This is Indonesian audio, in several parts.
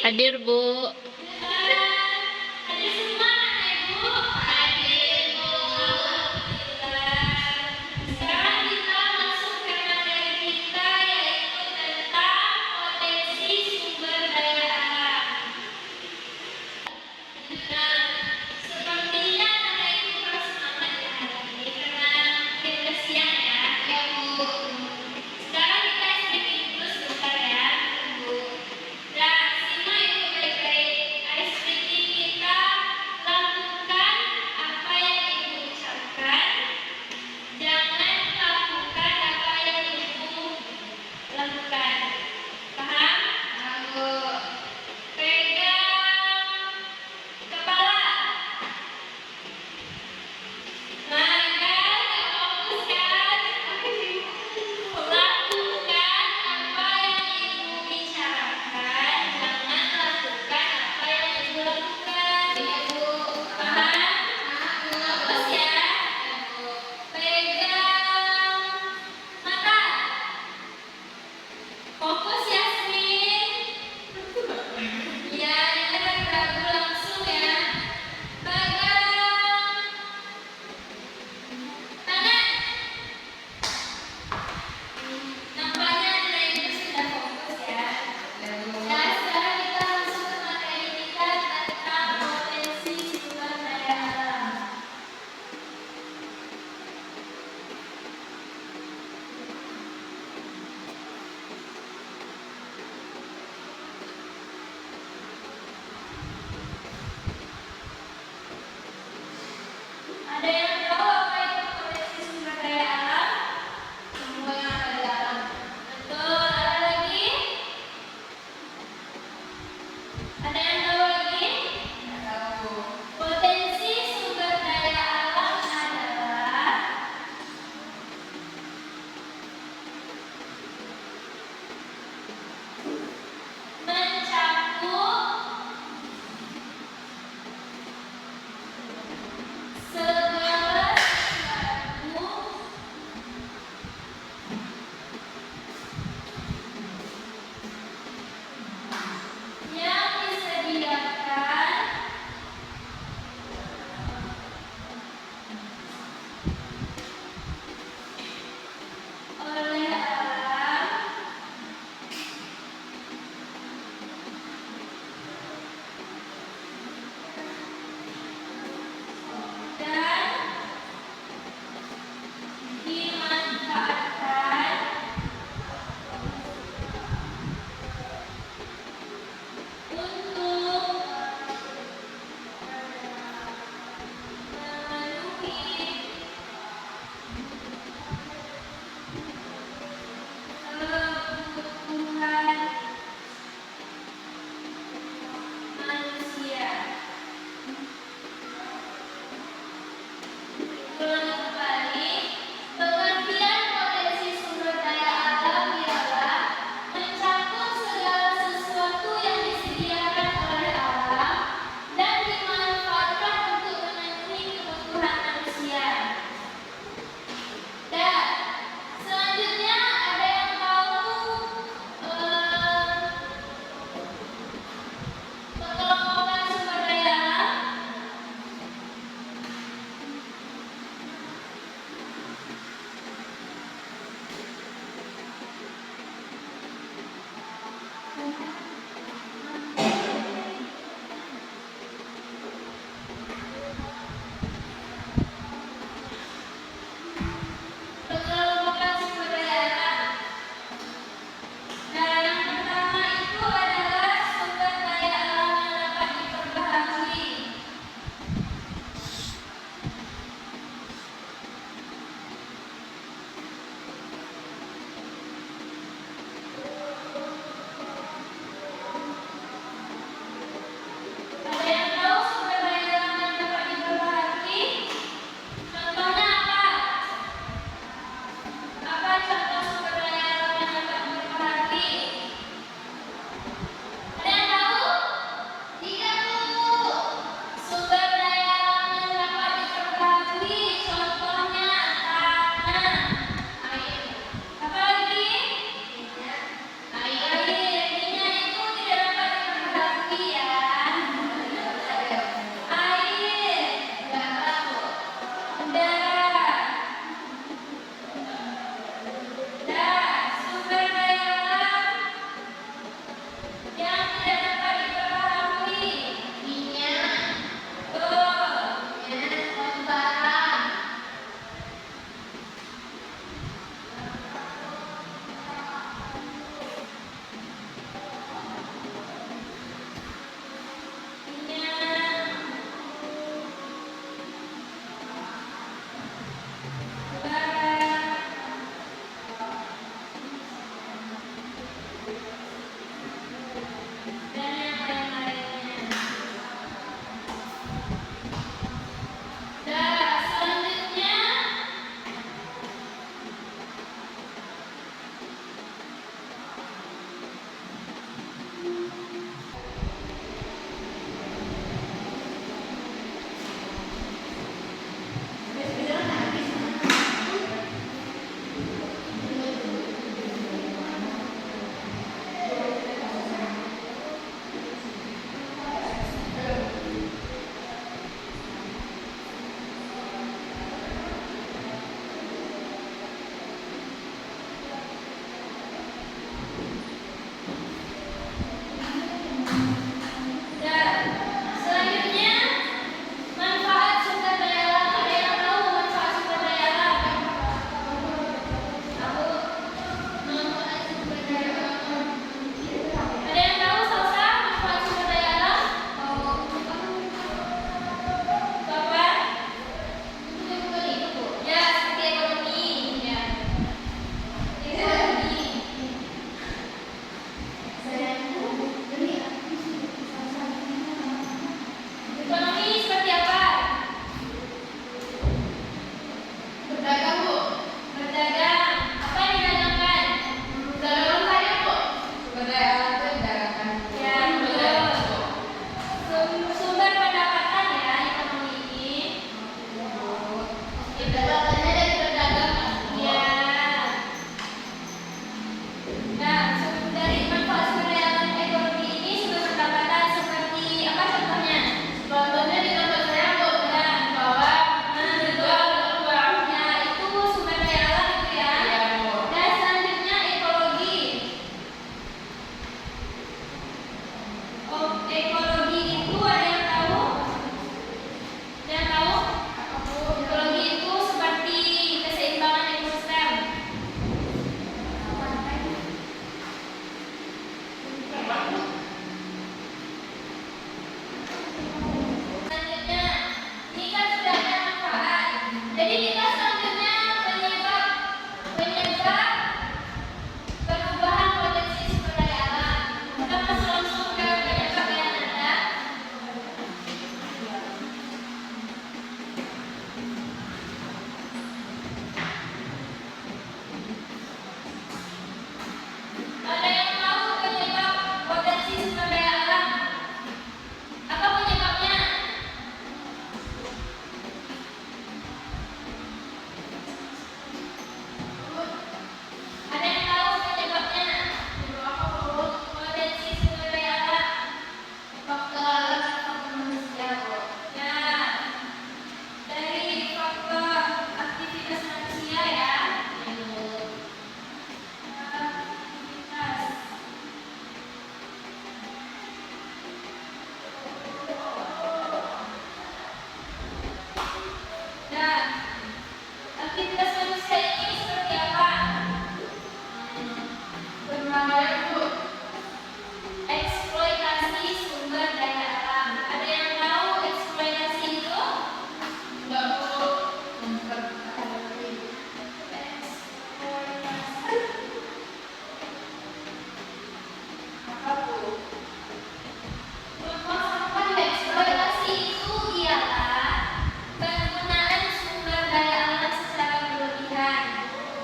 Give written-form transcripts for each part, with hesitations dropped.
Hadir, Bu. Hadir semua anak Ibu. Hadir, Bu. Sekarang kita masuk ke materi kita, yaitu tentang potensi sumber daya alam. Nah, sepertinya anak Ibu harus semangat ya hari ini karena kita siang ya. Ya, Bu. Sekarang kita sedikit dulu sebentar ya, Bu. Nah, simak Ibu baik-baik. Ice breathing kita lakukan apa yang Ibu ucapkan. Jangan lakukan apa yang Ibu lakukan. Paham? Paham, Bu. Pegang kepala. Nah, kan nggak fokus kan? Lakukan apa yang Ibu bicarakan. Jangan lakukan apa yang Ibu lakukan. Iya, Bu. Paham? Fokus ya. Pegang mata. Fokus ya, Senin. Ya, jangan ragu langsung ya. Pegang tangan. Nampaknya anak Ibu sudah fokus ya. Nah, sekarang kita langsung ke materi kita tentang potensi sumber daya alam. Ada yang tahu apa itu potensi sumber daya alam? Semua yang ada di alam. Betul. Ada lagi? Ada yang tahu lagi? Tidak tahu. Potensi sumber daya alam adalah mencakup segala sesuatu yang disediakan oleh alam dan dimanfaatkan untuk memenuhi kebutuhan manusia. Ulangi kembali, pengertian potensi sumber daya alam ialah mencakup segala sesuatu yang disediakan oleh alam dan dimanfaatkan untuk memenuhi kebutuhan manusia. Dan selanjutnya ada yang tahu pengelompokan sumber daya alam? Pengelompokan sumber daya alam. Nah, yang pertama itu adalah sumber daya alam yang dapat diperbaharui.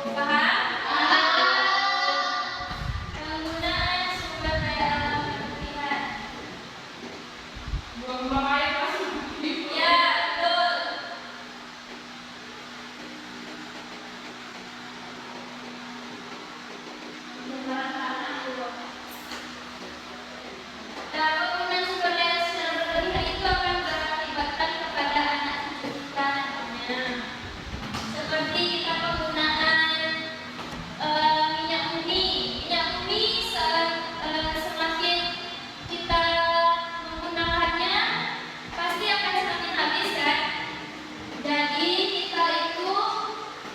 Penggunaan sumber daya alam berlebihan. Buang-buang air masuk. Ya, betul. Nah, penggunaan sumber daya secara berlebihan itu akan berakibatkan kepada anak cucu kita nantinya. Seperti kita penggunaan minyak bumi. Minyak bumi semakin kita menggunakannya pasti akan semakin habis kan? Jadi kita itu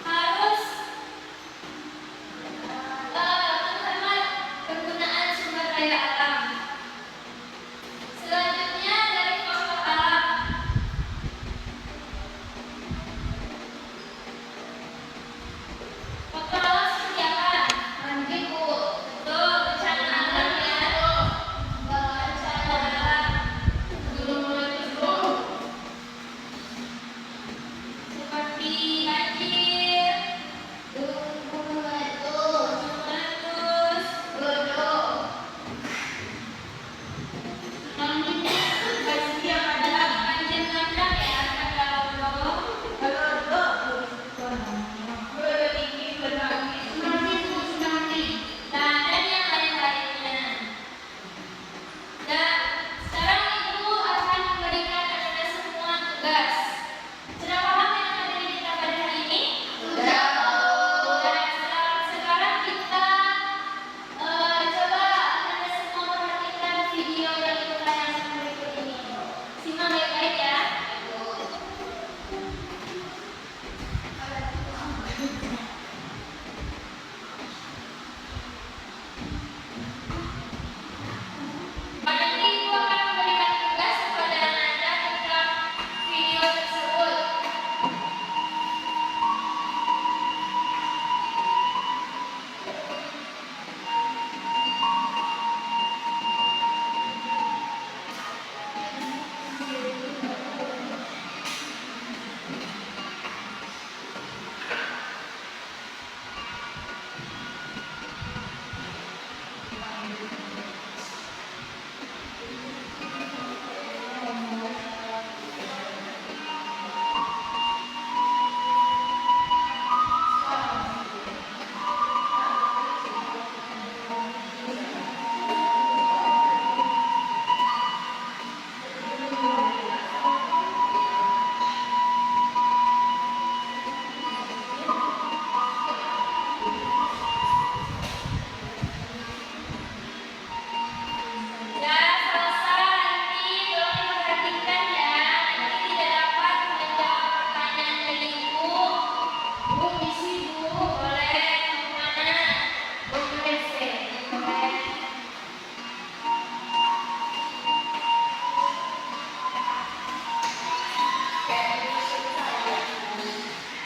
harus menghemat penggunaan sumber daya alam. Selanjutnya dari faktor alam. Faktor alam seperti apa? Betul, bencana alam ya. Bencana alam. Seperti banjir, gunung meletus, banjir bandang ya, pada lombok. Nah, dan yang lain-lainnya. Nah, sekarang Ibu akan memberikan kepada semua tugas. Sudah paham yang akan diberikan pada hari ini? Dan sekarang kita coba Anda semua perhatikan video yang Ibu tayangkan berikut ini. Simak baik-baik ya. Nanti Ibu akan memberikan tugas kepada anak-anak tentang video tersebut. Ya, selesai nanti tolong diperhatikan ya. Nanti tidak dapat menjawab pertanyaan dari Ibu. Bu, misi Bu, boleh kemana? Bu, ke WC. Boleh.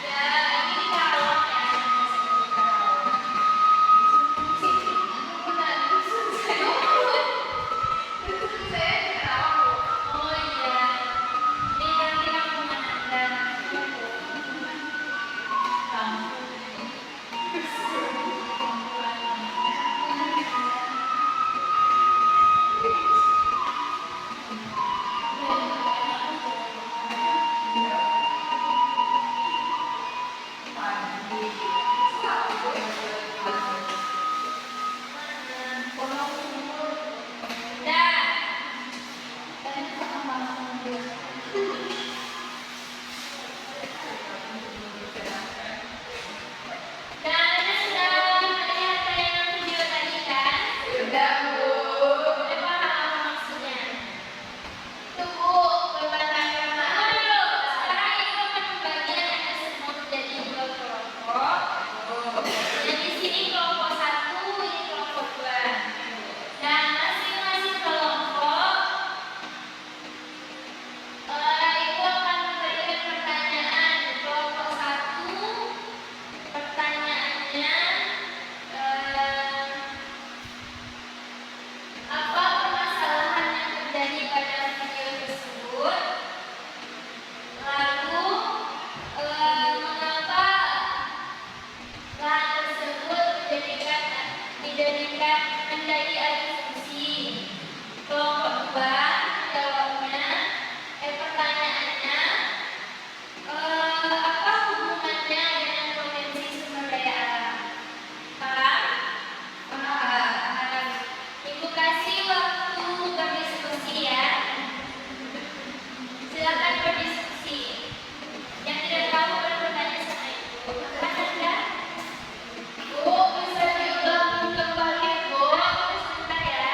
Ya, ini di kalong ya. Oh iya, ini nanti rangkuman Dan Anda sudah melihat tayangan video tadi kan? Sudah paham apa maksudnya? Tunggu, berbantah mana dulu? Sekarang Ibu akan membagi anak semua menjadi dua kelompok. Dan di sini kelompok 1, ini kelompok 2. Dan masing-masing kelompok Ibu akan memberikan pertanyaan. Kelompok 1 pertanyaannya apa permasalahan yang terjadi pada video tersebut? Lalu mengapa Ya, menjadi ada diskusi. Kelompok 2 jawabnya, pertanyaannya, apa hubungannya dengan potensi sumber daya alam? Paham? Paham. Ibu kasih waktu berdiskusi ya. Silakan berdiskusi. Yang tidak tahu boleh bertanya sama ibu. Ada? Bu, bisa diulang kembali, Bu. Sebentar ya.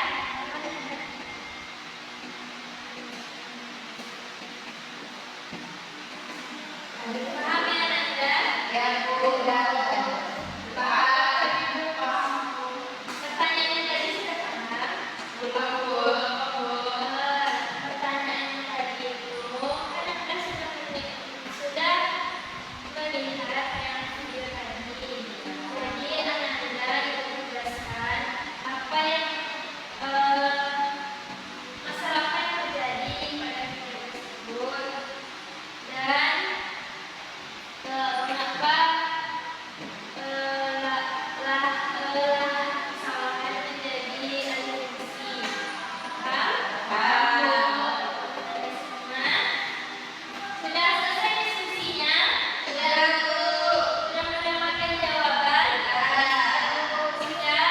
Paham ya, Nanda? Ya, Bu. Pertanyaannya tadi sudah paham? Belum, Bu. Pertanyaannya tadi itu, kan Anda sudah melihat yang video tadi. Jadi Anda itu menjelaskan apa yang masalah apa yang terjadi pada video tersebut dan kenapa kesalahan menjadi asumsi. Paham? Semua? Sudah selesai diskusinya? Sudah, Bu. Sudah mendapatkan jawaban? Sudah?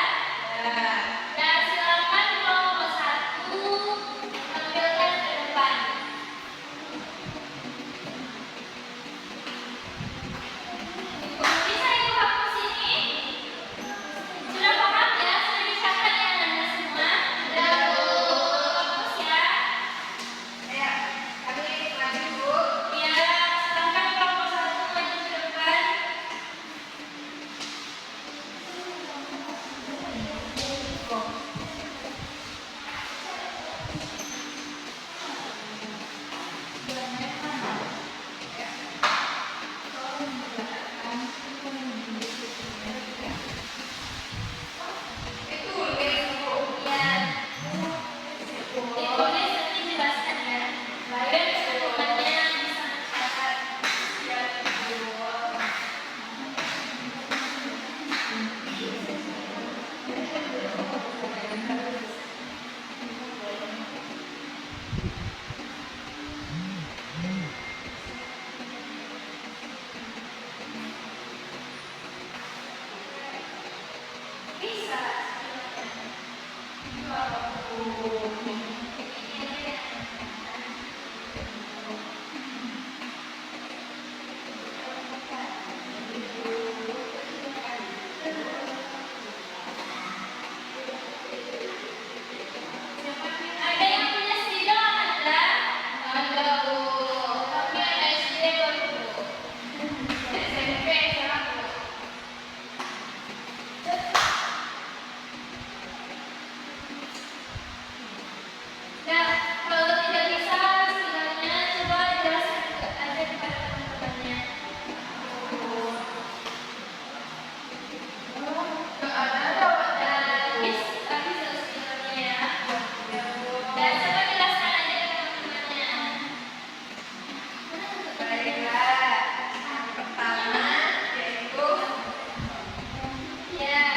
Dan silakan kelompok 1 tampilkan ke depan. Bisa Ibu hapus ini? Sudah paham ya? Sudah dicatat ya Anda semua? Sudah, Bu. Hapus ya. Ya, kami maju, Bu. Ya, silakan kelompok 1 maju ke depan. Ditulis nanti jelaskan ya. Dan hubungannya bisa masyarakat. Bisa. Ada yang punya spidol Anda? Ada, Bu. Tapi ada SD baru, Bu. SMP sekarang, Bu. Nah, kalau tidak bisa, sebenarnya coba jelaskan aja kepada teman-temannya. Bisa spidolnya ya. Dan coba jelaskan aja ke teman-temannya. Baiklah, yang pertama yaitu ya